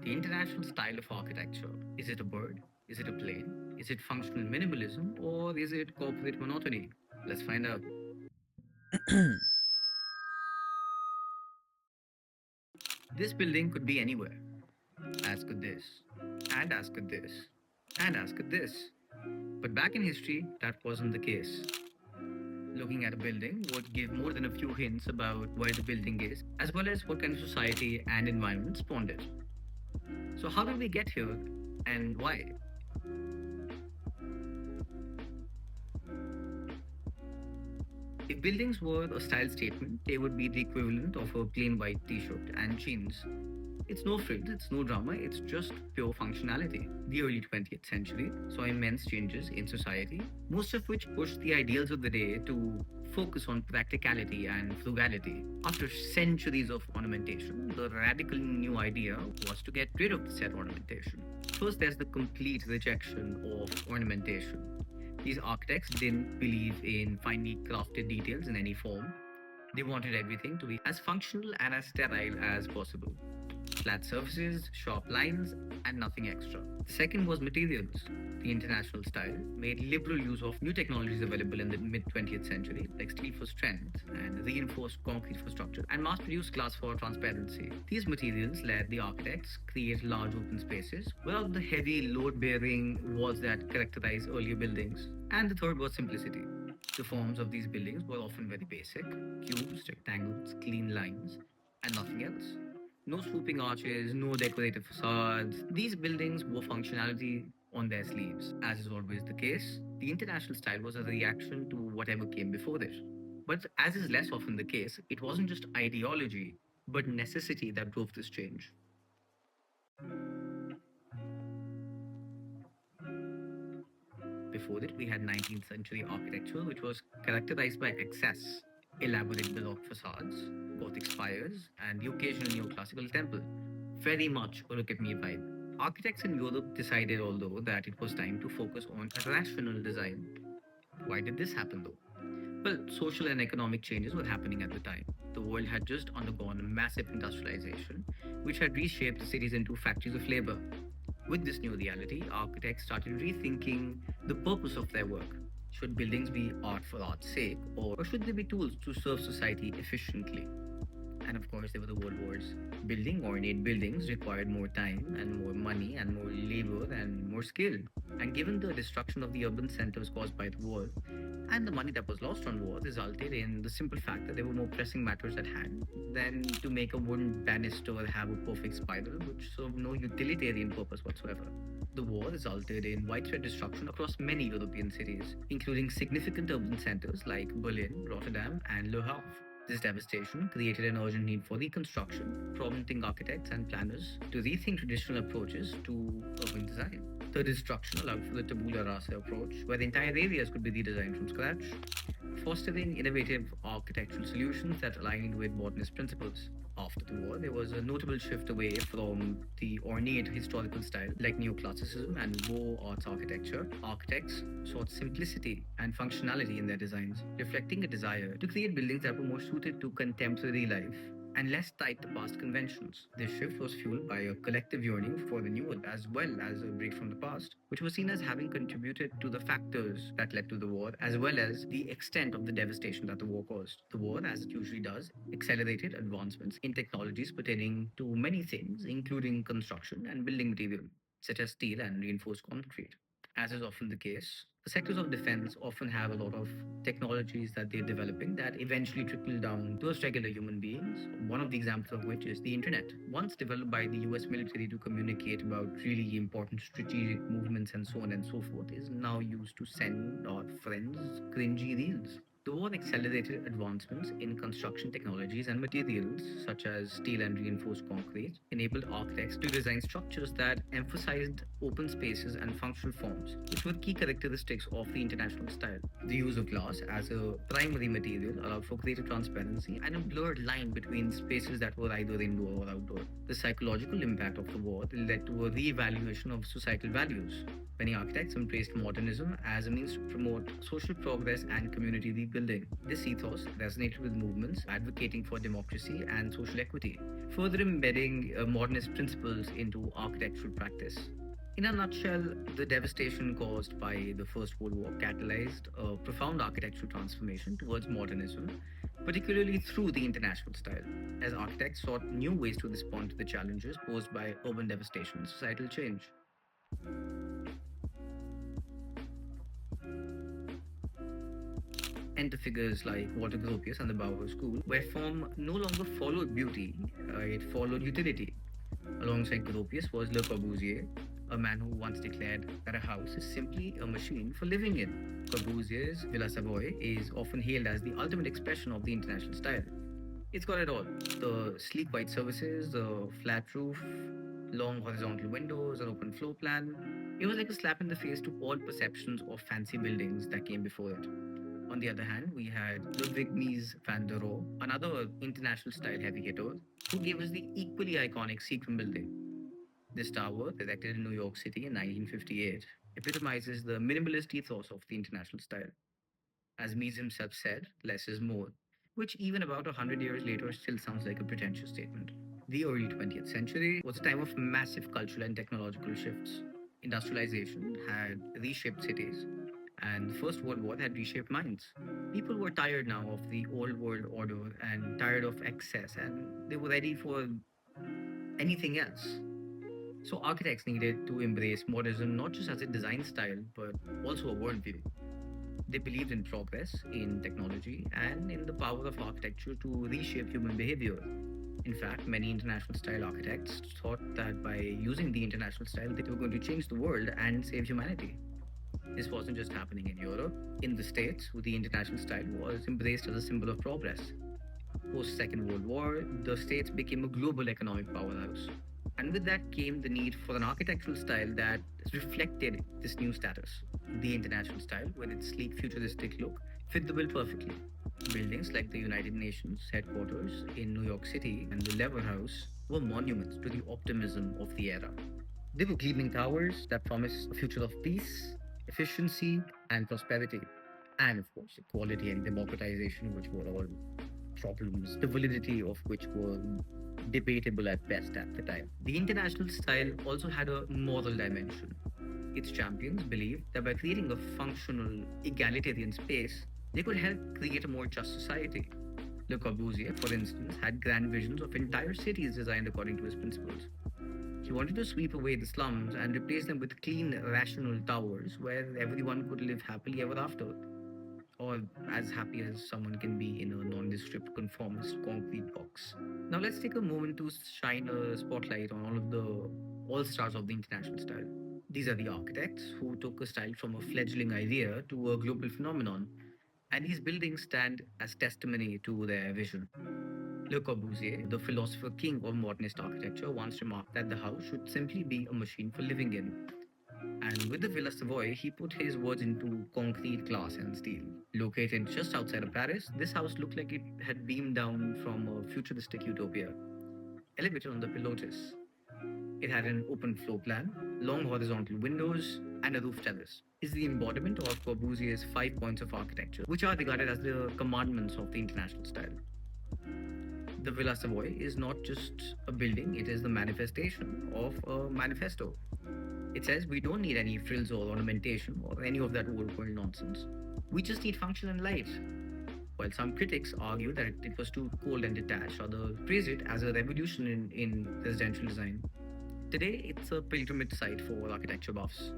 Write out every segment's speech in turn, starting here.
The international style of architecture. Is it a bird? Is it a plane? Is it functional minimalism? Or is it corporate monotony? Let's find out. This building could be anywhere. As could this. And as could this. And as could this. But back in history, that wasn't the case. Looking at a building would give more than a few hints about where the building is, as well as what kind of society and environment spawned it. So, how did we get here and why? If buildings were a style statement, they would be the equivalent of a plain white t shirt and jeans. It's no frills, it's no drama, it's just pure functionality. The early 20th century saw immense changes in society, most of which pushed the ideals of the day to focus on practicality and frugality. After centuries of ornamentation, the radical new idea was to get rid of said ornamentation. First, there's the complete rejection of ornamentation. These architects didn't believe in finely crafted details in any form. They wanted everything to be as functional and as sterile as possible. Flat surfaces, sharp lines, and nothing extra. The second was materials. The international style made liberal use of new technologies available in the mid 20th century, like steel for strength and reinforced concrete for structure, and mass produced glass for transparency. These materials let the architects create large open spaces without the heavy load bearing walls that characterize earlier buildings. And the third was simplicity. The forms of these buildings were often very basic cubes, rectangles, clean lines, and nothing else. No swooping arches, no decorative facades. These buildings wore functionality on their sleeves. As is always the case, the international style was a reaction to whatever came before it. But as is less often the case, it wasn't just ideology, but necessity that drove this change. Before it, we had 19th century architecture, which was characterized by excess, elaborate Baroque facades, Gothic spires, and the occasional neoclassical temple. Very much a look at me vibe. Architects in Europe decided, although, that it was time to focus on rational design. Why did this happen, though? Well, social and economic changes were happening at the time. The world had just undergone a massive industrialization, which had reshaped the cities into factories of labor. With this new reality, architects started rethinking the purpose of their work. Should buildings be art for art's sake, or should they be tools to serve society efficiently? And of course, there were the world wars. Building ornate buildings required more time and more money and more labor and more skill. And given the destruction of the urban centers caused by the war, and the money that was lost on war resulted in the simple fact that there were more pressing matters at hand than to make a wooden banister have a perfect spiral which served no utilitarian purpose whatsoever. The war resulted in widespread destruction across many European cities, including significant urban centers like Berlin, Rotterdam, and Le Havre. This devastation created an urgent need for reconstruction, prompting architects and planners to rethink traditional approaches to urban design. The destruction allowed for the tabula rasa approach, where entire areas could be redesigned from scratch, fostering innovative architectural solutions that aligned with modernist principles. After the war, there was a notable shift away from the ornate historical style like neoclassicism and Beaux Arts architecture. Architects sought simplicity and functionality in their designs, reflecting a desire to create buildings that were more suited to contemporary life and less tied to past conventions. This shift was fueled by a collective yearning for the new as well as a break from the past, which was seen as having contributed to the factors that led to the war, as well as the extent of the devastation that the war caused. The war, as it usually does, accelerated advancements in technologies pertaining to many things, including construction and building material, such as steel and reinforced concrete. As is often the case, the sectors of defense often have a lot of technologies that they're developing that eventually trickle down to us regular human beings. One of the examples of which is the internet. Once developed by the US military to communicate about really important strategic movements and so on and so forth, is now used to send our friends cringy reels. The war accelerated advancements in construction technologies and materials, such as steel and reinforced concrete, enabled architects to design structures that emphasized open spaces and functional forms, which were key characteristics of the international style. The use of glass as a primary material allowed for greater transparency and a blurred line between spaces that were either indoor or outdoor. The psychological impact of the war led to a re-evaluation of societal values. Many architects embraced modernism as a means to promote social progress and community rebuilding. building. This ethos resonated with movements advocating for democracy and social equity, further embedding modernist principles into architectural practice. In a nutshell, the devastation caused by the First World War catalyzed a profound architectural transformation towards modernism, particularly through the international style, as architects sought new ways to respond to the challenges posed by urban devastation and societal change. Enter figures like Walter Gropius and the Bauhaus School, where form no longer followed beauty, it followed utility. Alongside Gropius was Le Corbusier, a man who once declared that a house is simply a machine for living in. Corbusier's Villa Savoy is often hailed as the ultimate expression of the international style. It's got it all: the sleek white surfaces, the flat roof, long horizontal windows, an open floor plan. It was like a slap in the face to all perceptions of fancy buildings that came before it. On the other hand, we had Ludwig Mies van der Rohe, another international style heavy hitter, who gave us the equally iconic Seacrum building. This tower, erected in New York City in 1958, epitomizes the minimalist ethos of the international style. As Mies himself said, less is more, which even about 100 years later still sounds like a pretentious statement. The early 20th century was a time of massive cultural and technological shifts. Industrialization had reshaped cities, and the First World War had reshaped minds. People were tired now of the old world order and tired of excess, and they were ready for anything else. So architects needed to embrace modernism not just as a design style, but also a worldview. They believed in progress, in technology, and in the power of architecture to reshape human behavior. In fact, many international style architects thought that by using the international style, they were going to change the world and save humanity. This wasn't just happening in Europe. In the States, the international style was embraced as a symbol of progress. Post Second World War, the States became a global economic powerhouse. And with that came the need for an architectural style that reflected this new status. The international style, with its sleek futuristic look, fit the bill perfectly. Buildings like the United Nations headquarters in New York City and the Lever House were monuments to the optimism of the era. They were gleaming towers that promised a future of peace, efficiency, and prosperity. And of course, equality and democratization, which were all problems, the validity of which were debatable at best at the time. The international style also had a moral dimension. Its champions believed that by creating a functional, egalitarian space, they could help create a more just society. Le Corbusier, for instance, had grand visions of entire cities designed according to his principles. He wanted to sweep away the slums and replace them with clean, rational towers where everyone could live happily ever after, or as happy as someone can be in a nondescript conformist concrete box. Now let's take a moment to shine a spotlight on all of the all stars of the international style. These are the architects who took a style from a fledgling idea to a global phenomenon, and these buildings stand as testimony to their vision. Le Corbusier, the philosopher king of modernist architecture, once remarked that the house should simply be a machine for living in. And with the Villa Savoy, he put his words into concrete, glass, and steel. Located just outside of Paris, this house looked like it had beamed down from a futuristic utopia. Elevated on the Pilotis, it had an open floor plan, long horizontal windows, and a roof terrace. Is the embodiment of Corbusier's 5 points of architecture, which are regarded as the commandments of the international style. The Villa Savoy is not just a building, it is the manifestation of a manifesto. It says we don't need any frills or ornamentation or any of that old world nonsense. We just need function and light. While some critics argue that it was too cold and detached, others praise it as a revolution in residential design. Today, it's a pilgrimage site for architecture buffs.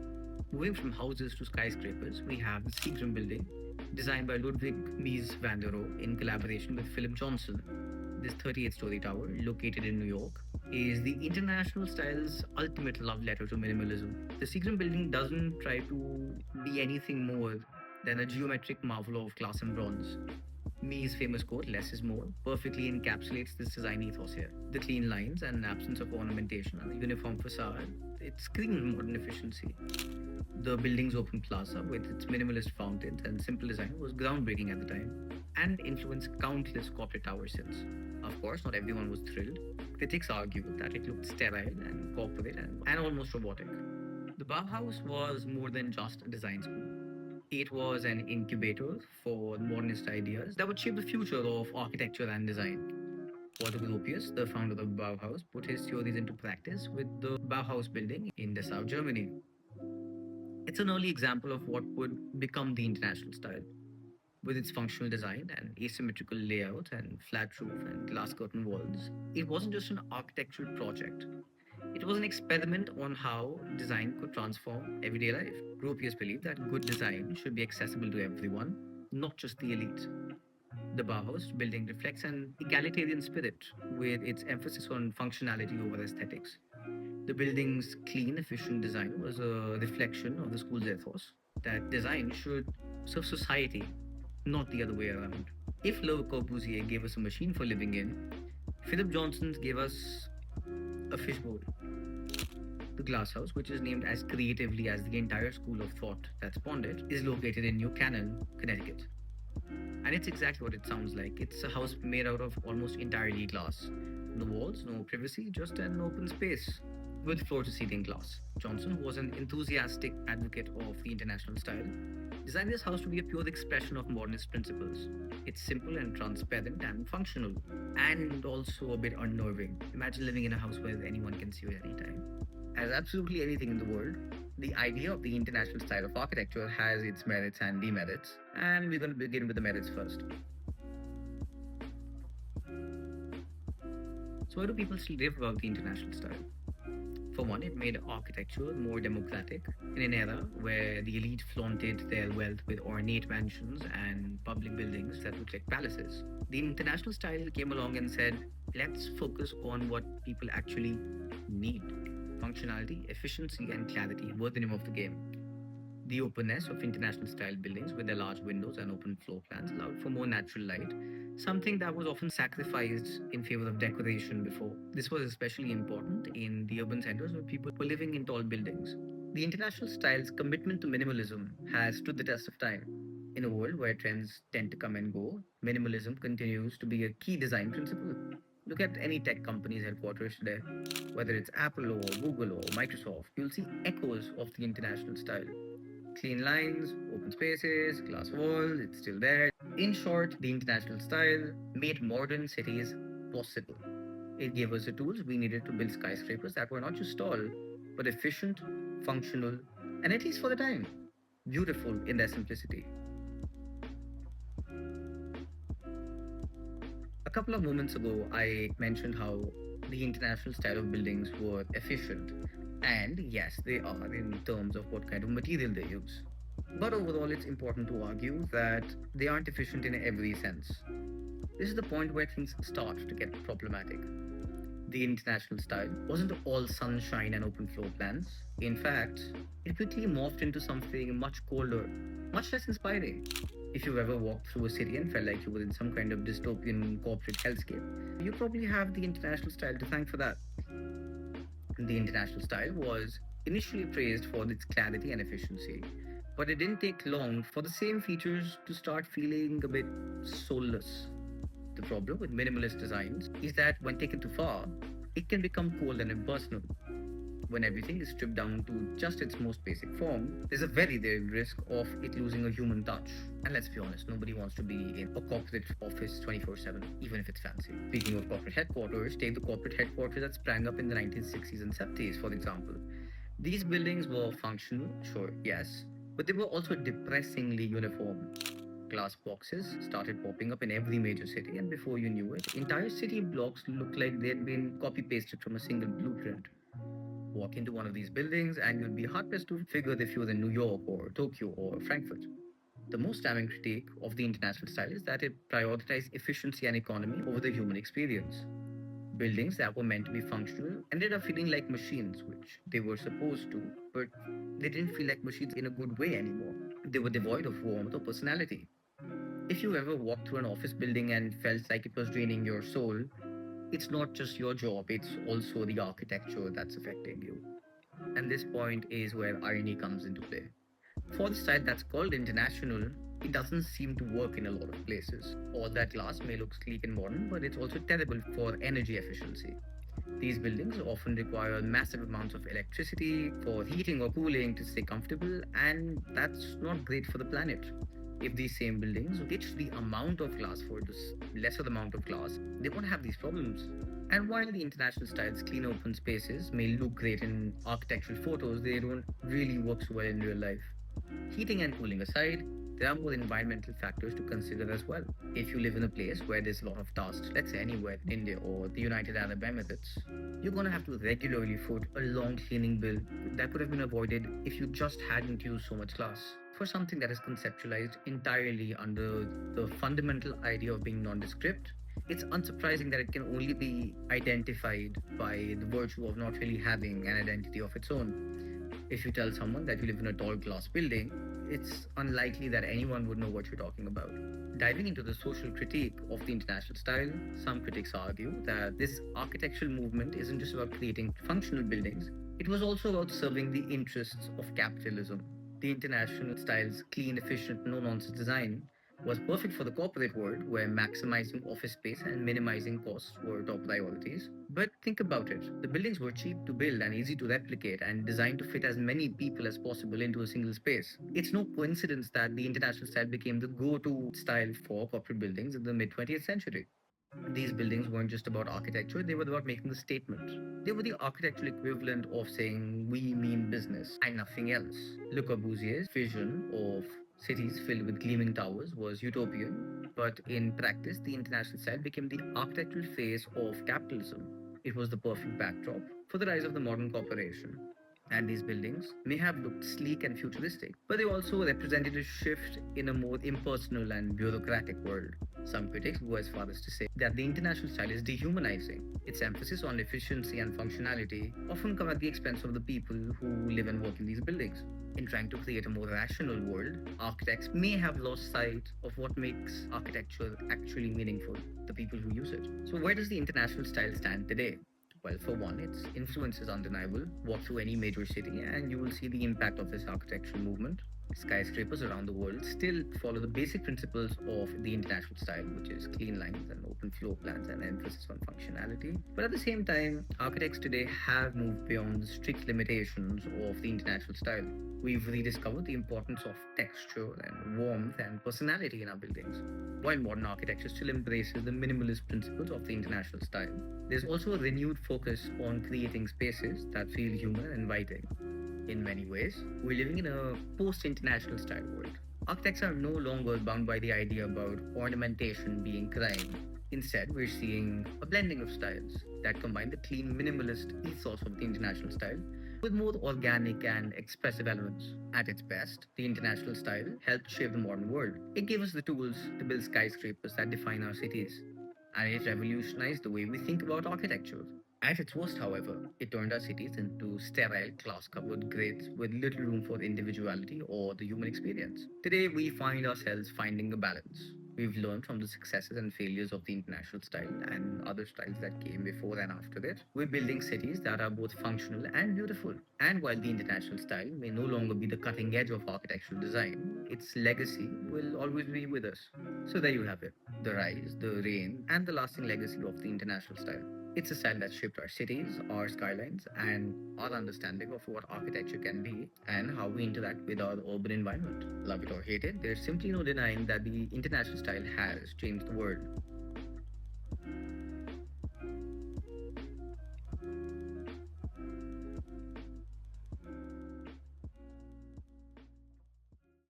Moving from houses to skyscrapers, we have the Seagram building, designed by Ludwig Mies van der Rohe in collaboration with Philip Johnson. This 38-story tower, located in New York, is the international style's ultimate love letter to minimalism. The Seagram building doesn't try to be anything more than a geometric marvel of glass and bronze. Mies' famous quote, "Less is more," perfectly encapsulates this design ethos here. The clean lines and absence of ornamentation and the uniform facade, it screams modern efficiency. The building's open plaza, with its minimalist fountains and simple design, was groundbreaking at the time and influenced countless corporate towers since. Of course, not everyone was thrilled. Critics argued that it looked sterile and corporate and almost robotic. The Bauhaus was more than just a design school. It was an incubator for modernist ideas that would shape the future of architecture and design. Otto Gropius, the founder of Bauhaus, put his theories into practice with the Bauhaus building in Dessau, Germany. It's an early example of what would become the international style. With its functional design and asymmetrical layout and flat roof and glass curtain walls, it wasn't just an architectural project. It was an experiment on how design could transform everyday life. Gropius believed that good design should be accessible to everyone, not just the elite. The Bauhaus building reflects an egalitarian spirit with its emphasis on functionality over aesthetics. The building's clean, efficient design was a reflection of the school's ethos that design should serve society, not the other way around. If Le Corbusier gave us a machine for living in, Philip Johnson gave us a fishbowl. The Glasshouse, which is named as creatively as the entire school of thought that spawned it, is located in New Canaan, Connecticut. And it's exactly what it sounds like. It's a house made out of almost entirely glass. No walls, no privacy, just an open space with floor to ceiling glass. Johnson, who was an enthusiastic advocate of the international style, designed this house to be a pure expression of modernist principles. It's simple and transparent and functional, and also a bit unnerving. Imagine living in a house where anyone can see you at any time. As absolutely anything in the world, the idea of the international style of architecture has its merits and demerits, and we're going to begin with the merits first. So, why do people still rave about the international style? For one, it made architecture more democratic in an era where the elite flaunted their wealth with ornate mansions and public buildings that looked like palaces. The international style came along and said, let's focus on what people actually need. Functionality, efficiency, and clarity were the name of the game. The openness of international style buildings with their large windows and open floor plans allowed for more natural light, something that was often sacrificed in favor of decoration before. This was especially important in the urban centers where people were living in tall buildings. The international style's commitment to minimalism has stood the test of time. In a world where trends tend to come and go, minimalism continues to be a key design principle. Look at any tech company's headquarters today. Whether it's Apple or Google or Microsoft, you'll see echoes of the international style. Clean lines, open spaces, glass walls, it's still there. In short, the international style made modern cities possible. It gave us the tools we needed to build skyscrapers that were not just tall, but efficient, functional, and at least for the time, beautiful in their simplicity. A couple of moments ago, I mentioned how the international style of buildings were efficient. And yes, they are in terms of what kind of material they use. But overall, it's important to argue that they aren't efficient in every sense. This is the point where things start to get problematic. The international style wasn't all sunshine and open floor plans. In fact, it quickly morphed into something much colder, much less inspiring. If you've ever walked through a city and felt like you were in some kind of dystopian corporate hellscape, you probably have the international style to thank for that. The international style was initially praised for its clarity and efficiency, but it didn't take long for the same features to start feeling a bit soulless. The problem with minimalist designs is that when taken too far, it can become cold and impersonal. When everything is stripped down to just its most basic form, there's a very real risk of it losing a human touch. And let's be honest, nobody wants to be in a corporate office 24/7, even if it's fancy. Speaking of corporate headquarters, take the corporate headquarters that sprang up in the 1960s and 70s, for example. These buildings were functional, sure, yes, but they were also depressingly uniform. Glass boxes started popping up in every major city, and before you knew it, entire city blocks looked like they had been copy pasted from a single blueprint. Walk into one of these buildings, and you'll be hard pressed to figure if you're in New York or Tokyo or Frankfurt. The most damning critique of the international style is that it prioritized efficiency and economy over the human experience. Buildings that were meant to be functional ended up feeling like machines, which they were supposed to, but they didn't feel like machines in a good way anymore. They were devoid of warmth or personality. If you ever walked through an office building and felt like it was draining your soul, it's not just your job, it's also the architecture that's affecting you. And this point is where irony comes into play. For the style that's called international, it doesn't seem to work in a lot of places. All that glass may look sleek and modern, but it's also terrible for energy efficiency. These buildings often require massive amounts of electricity for heating or cooling to stay comfortable, and that's not great for the planet. If these same buildings ditch the amount of glass for this lesser amount of glass, they won't have these problems. And while the international style's clean open spaces may look great in architectural photos, they don't really work so well in real life. Heating and cooling aside, there are more environmental factors to consider as well. If you live in a place where there's a lot of dust, let's say anywhere in India or the United Arab Emirates, you're gonna have to regularly foot a long cleaning bill that could have been avoided if you just hadn't used so much glass. For something that is conceptualized entirely under the fundamental idea of being nondescript, it's unsurprising that it can only be identified by the virtue of not really having an identity of its own. If you tell someone that you live in a tall glass building, it's unlikely that anyone would know what you're talking about. Diving into the social critique of the international style, some critics argue that this architectural movement isn't just about creating functional buildings, it was also about serving the interests of capitalism. The international style's clean, efficient, no nonsense design was perfect for the corporate world where maximizing office space and minimizing costs were top priorities. But think about it, the buildings were cheap to build and easy to replicate and designed to fit as many people as possible into a single space. It's no coincidence that the international style became the go to style for corporate buildings in the mid 20th century. These buildings weren't just about architecture, they were about making a statement. They were the architectural equivalent of saying, we mean business and nothing else. Le Corbusier's vision of cities filled with gleaming towers was utopian, but in practice, the international style became the architectural face of capitalism. It was the perfect backdrop for the rise of the modern corporation. And these buildings may have looked sleek and futuristic, but they also represented a shift in a more impersonal and bureaucratic world. Some critics go as far as to say that the international style is dehumanizing. Its emphasis on efficiency and functionality often come at the expense of the people who live and work in these buildings. In trying to create a more rational world, architects may have lost sight of what makes architecture actually meaningful, the people who use it. So, where does the international style stand today? Well, for one, its influence is undeniable. Walk through any major city and you will see the impact of this architectural movement. Skyscrapers around the world still follow the basic principles of the international style, which is clean lines and open floor plans and emphasis on functionality. But at the same time, architects today have moved beyond the strict limitations of the international style. We've rediscovered the importance of texture and warmth and personality in our buildings. While modern architecture still embraces the minimalist principles of the international style, there's also a renewed focus on creating spaces that feel human and inviting. In many ways, we're living in a post international style world. Architects are no longer bound by the idea about ornamentation being crime. Instead, we're seeing a blending of styles that combine the clean minimalist ethos of the international style with more organic and expressive elements. At its best, the international style helped shape the modern world. It gave us the tools to build skyscrapers that define our cities, and it revolutionized the way we think about architecture. At its worst, however, it turned our cities into sterile, glass covered grids with little room for individuality or the human experience. Today, we find ourselves finding a balance. We've learned from the successes and failures of the international style and other styles that came before and after it. We're building cities that are both functional and beautiful. And while the international style may no longer be the cutting edge of architectural design, its legacy will always be with us. So there you have it, the rise, the reign, and the lasting legacy of the international style. It's a style that shaped our cities, our skylines, and our understanding of what architecture can be and how we interact with our urban environment. Love it or hate it, there's simply no denying that the international style has changed the world.